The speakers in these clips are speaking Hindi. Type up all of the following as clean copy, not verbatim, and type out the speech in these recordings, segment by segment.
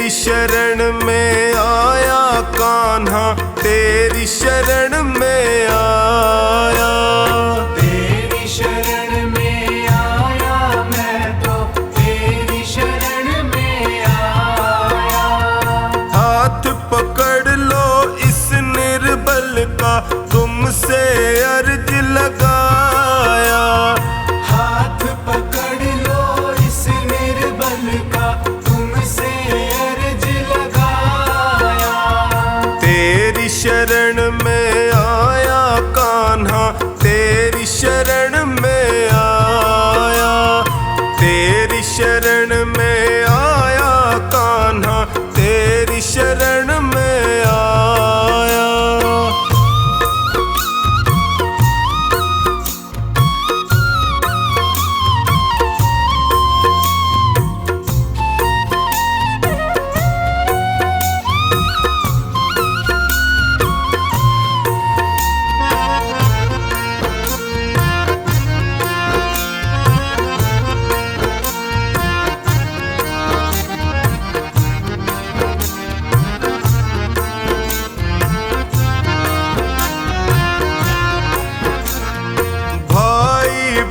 तेरी शरण में आया कान्हा, तेरी शरण में आया। तेरी शरण में आया मैं तो तेरी शरण में आया। हाथ पकड़ लो इस निर्बल का, तुमसे अर्ज लगाया। हाथ पकड़ लो इस निर्बल का, तुमसे अर्ज लगाया। तेरी शरण में आया कान्हा, तेरी शरण में आया। तेरी शरण में आया कान्हा, तेरी शरण में आया।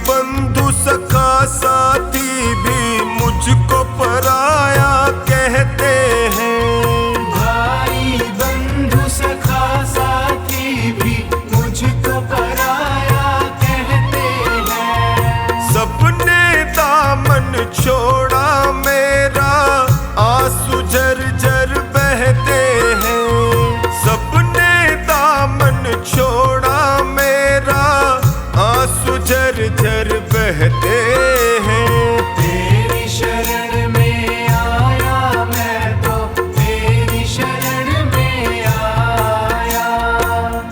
बंधु सखा साथी भी मुझको पराया कहते हैं। भाई बंधु सखा साथी भी मुझको पराया कहते हैं। सबने दामन छोड़ा मेरा, आंसू झरझर बहते हैं। सबने दामन छोड़ा मेरा, आंसू झरझर बहते हैं। तेरी शरण में आया मैं तो तेरी शरण में आया।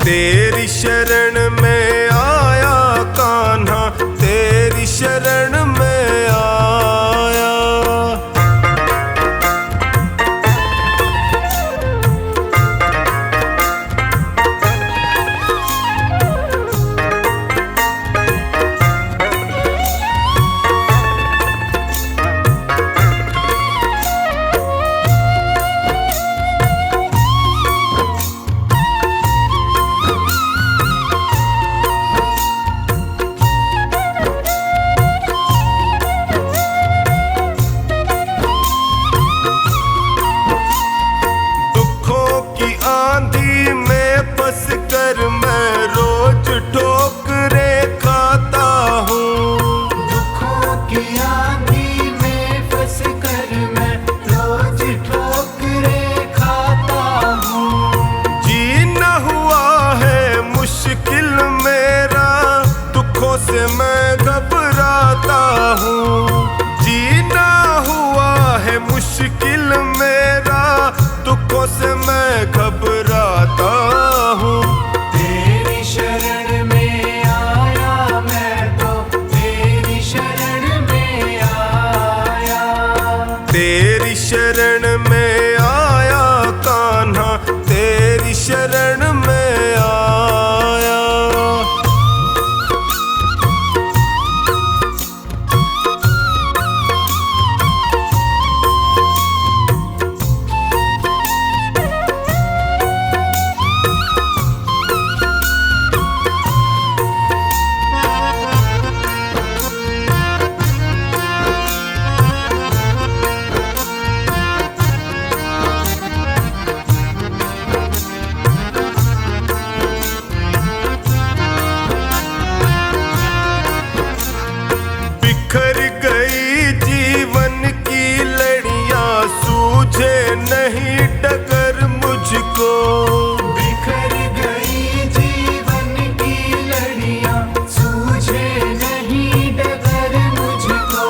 तेरी शरण में आया कान्हा, तेरी शरण में आया। आंधी में फंस कर मैं रोज ठोकरे खाता हूँ। दुखों की आंधी में फंस कर मैं रोज ठोकरे खाता हूँ। जीना हुआ है मुश्किल मेरा, दुखों से मैं घबराता हूँ। जीना हुआ है मुश्किल मेरा, दुखों से मैं घबराता हूँ। तेरी शरण में आया मैं तो तेरी शरण में आया। तेरी शरण में आया कान्हा, तेरी शरण में आया। बिखर गई जीवन की लड़ियां, सूझे नहीं डगर मुझको। बिखर गई जीवन की लड़ियां, सूझे नहीं डगर मुझको।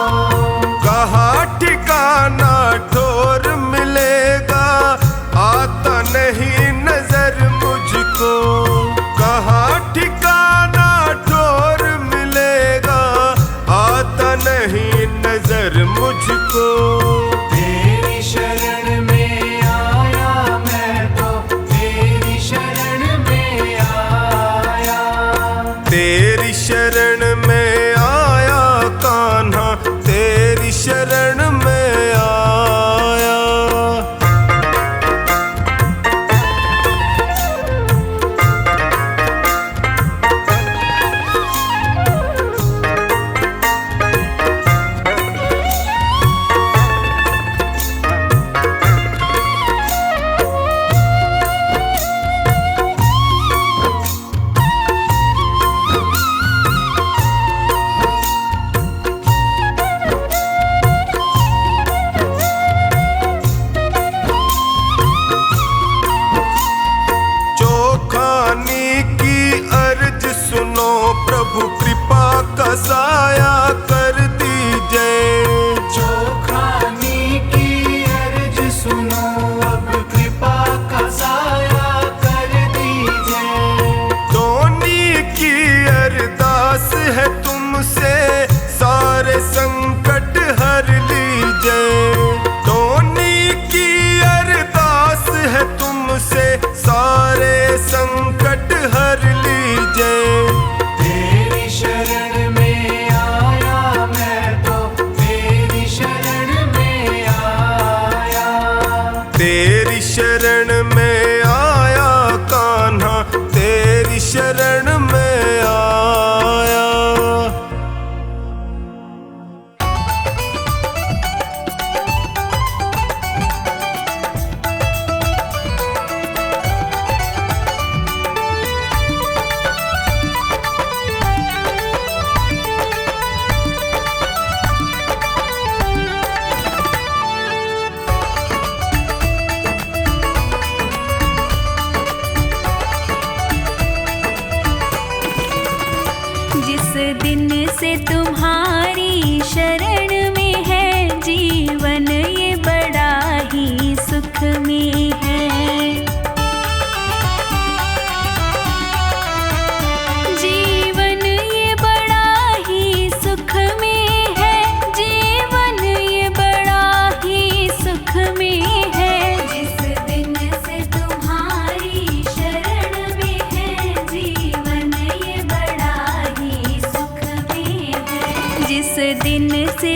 कहाँ ठिकाना ठोर मिलेगा, आता नहीं नजर मुझको। कहाँ ठिकाना ठोर मिलेगा, आता नहीं नजर मुझको। तेरी शरण में आया मैं तो तेरी शरण में आया। तेरी शरण में आया कान्हा, तेरी शरण में आया।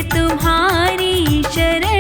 तुम्हारी शरण